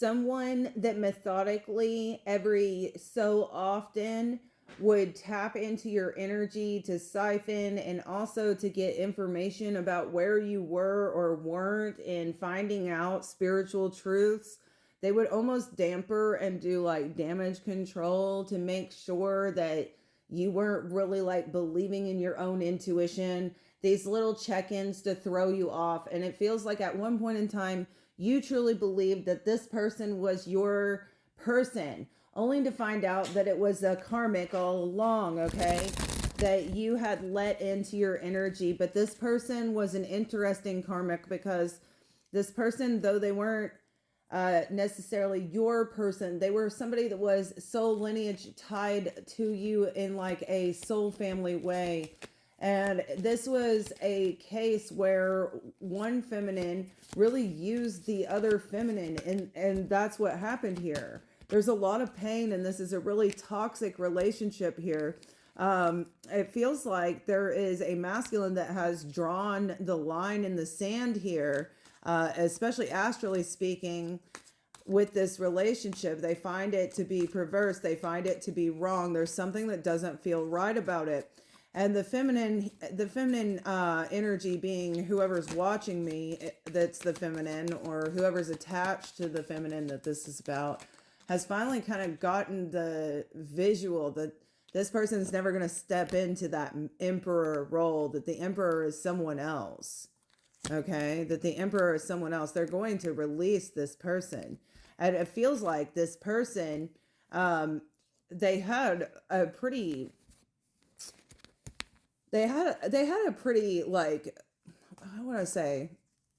someone that methodically every so often would tap into your energy to siphon and also to get information about where you were or weren't in finding out spiritual truths. They would almost damper and do like damage control to make sure that you weren't really like believing in your own intuition. These little check-ins to throw you off. And it feels like at one point in time, you truly believed that this person was your person, only to find out that it was a karmic all along, okay? That you had let into your energy. But this person was an interesting karmic because this person, though they weren't necessarily your person, they were somebody that was soul lineage tied to you in like a soul family way. And this was a case where one feminine really used the other feminine, and that's what happened here. There's a lot of pain, and this is a really toxic relationship here. It feels like there is a masculine that has drawn the line in the sand here, especially astrally speaking, with this relationship. They find it to be perverse. They find it to be wrong. There's something that doesn't feel right about it. And the feminine energy being whoever's watching me, that's the feminine, or whoever's attached to the feminine that this is about, has finally kind of gotten the visual that this person's never going to step into that emperor role, that the emperor is someone else. Okay, that the emperor is someone else. They're going to release this person. And it feels like this person, they had a pretty like, I want to say,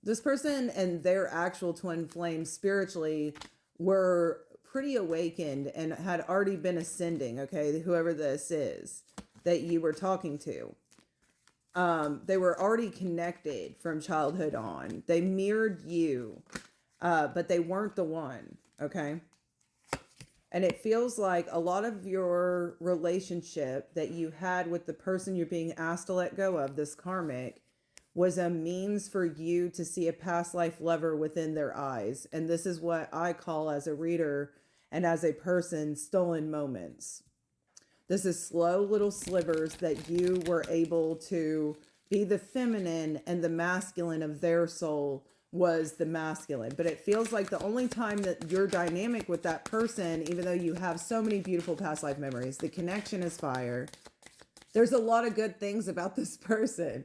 this person and their actual twin flame spiritually were pretty awakened and had already been ascending. Okay, whoever this is that you were talking to, they were already connected from childhood on. They mirrored you, but they weren't the one. Okay. And it feels like a lot of your relationship that you had with the person you're being asked to let go of, this karmic, was a means for you to see a past life lover within their eyes. And this is what I call, as a reader and as a person, stolen moments. This is slow little slivers that you were able to be the feminine, and the masculine of their soul was the masculine. But it feels like the only time that you're dynamic with that person, even though you have so many beautiful past life memories, the connection is fire. There's a lot of good things about this person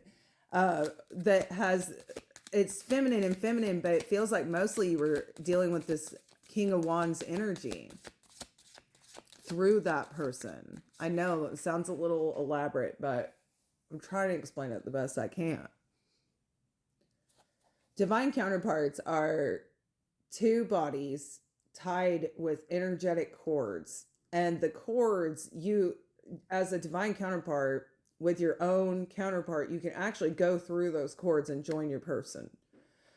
that has, it's feminine and feminine, but it feels like mostly you were dealing with this King of Wands energy through that person. I know it sounds a little elaborate, but I'm trying to explain it the best I can. Divine counterparts are two bodies tied with energetic cords. And the cords, you, as a divine counterpart, with your own counterpart, you can actually go through those cords and join your person.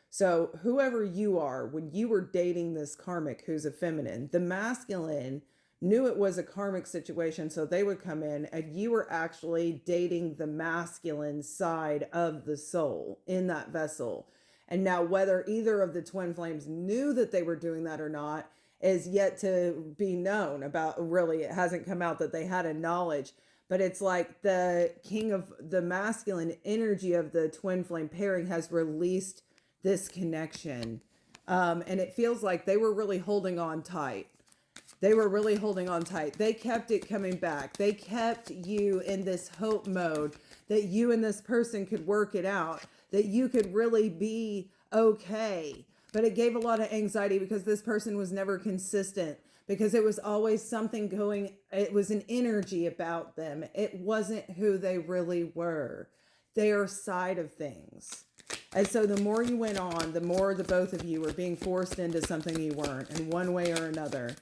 So whoever you are, when you were dating this karmic who's a feminine, the masculine knew it was a karmic situation, so they would come in, and you were actually dating the masculine side of the soul in that vessel. And now whether either of the twin flames knew that they were doing that or not is yet to be known. About, really, it hasn't come out that they had a knowledge. But it's like the king of the masculine energy of the twin flame pairing has released this connection. And it feels like they were really holding on tight. They were really holding on tight. They kept it coming back. They kept you in this hope mode that you and this person could work it out, that you could really be okay. But it gave a lot of anxiety because this person was never consistent, because it was always something going, it was an energy about them. It wasn't who they really were, their side of things. And so the more you went on, the more the both of you were being forced into something you weren't in one way or another.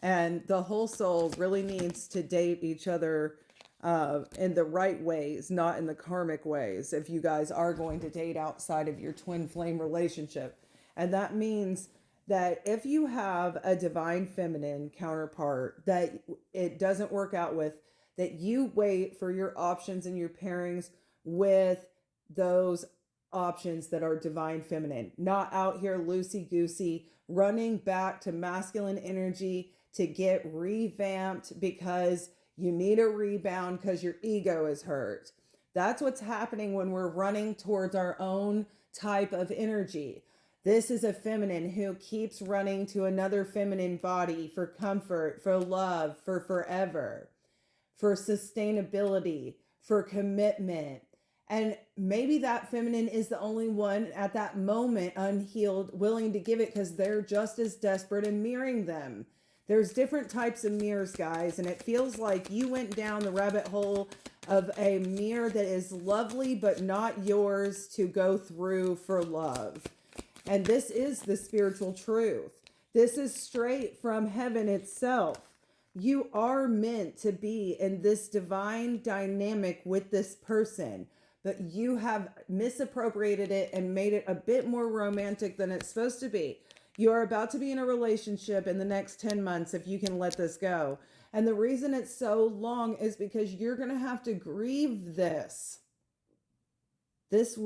And the whole soul really needs to date each other in the right ways, not in the karmic ways, if you guys are going to date outside of your twin flame relationship. And that means that if you have a divine feminine counterpart that it doesn't work out with, that you wait for your options and your pairings with those options that are divine feminine, not out here loosey goosey running back to masculine energy to get revamped because you need a rebound because your ego is hurt. That's what's happening when we're running towards our own type of energy. This is a feminine who keeps running to another feminine body for comfort, for love, for forever, for sustainability, for commitment. And maybe that feminine is the only one at that moment unhealed, willing to give it because they're just as desperate and mirroring them. There's different types of mirrors, guys, and it feels like you went down the rabbit hole of a mirror that is lovely but not yours to go through for love. And this is the spiritual truth. This is straight from heaven itself. You are meant to be in this divine dynamic with this person, but you have misappropriated it and made it a bit more romantic than it's supposed to be. You are about to be in a relationship in the next 10 months if you can let this go. And the reason it's so long is because you're going to have to grieve this. This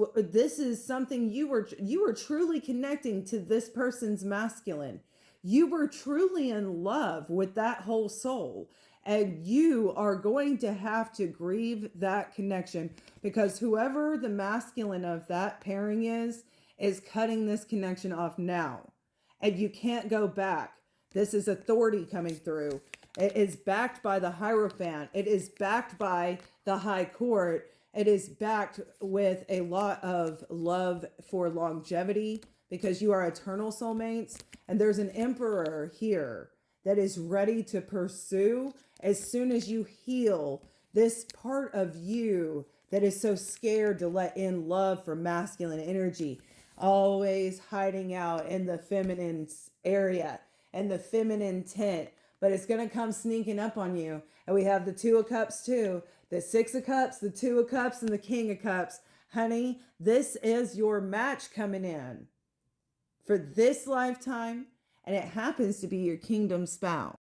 is something you were truly connecting to this person's masculine. You were truly in love with that whole soul. And you are going to have to grieve that connection because whoever the masculine of that pairing is cutting this connection off now. And you can't go back. This is authority coming through. It is backed by the Hierophant. It is backed by the High Court. It is backed with a lot of love for longevity because you are eternal soulmates. And there's an emperor here that is ready to pursue as soon as you heal this part of you that is so scared to let in love for masculine energy, always hiding out in the feminine area and the feminine tent. But it's going to come sneaking up on you. And we have the Two of Cups too. The Six of Cups, the Two of Cups, and the King of Cups. Honey, this is your match coming in for this lifetime. And it happens to be your kingdom spouse.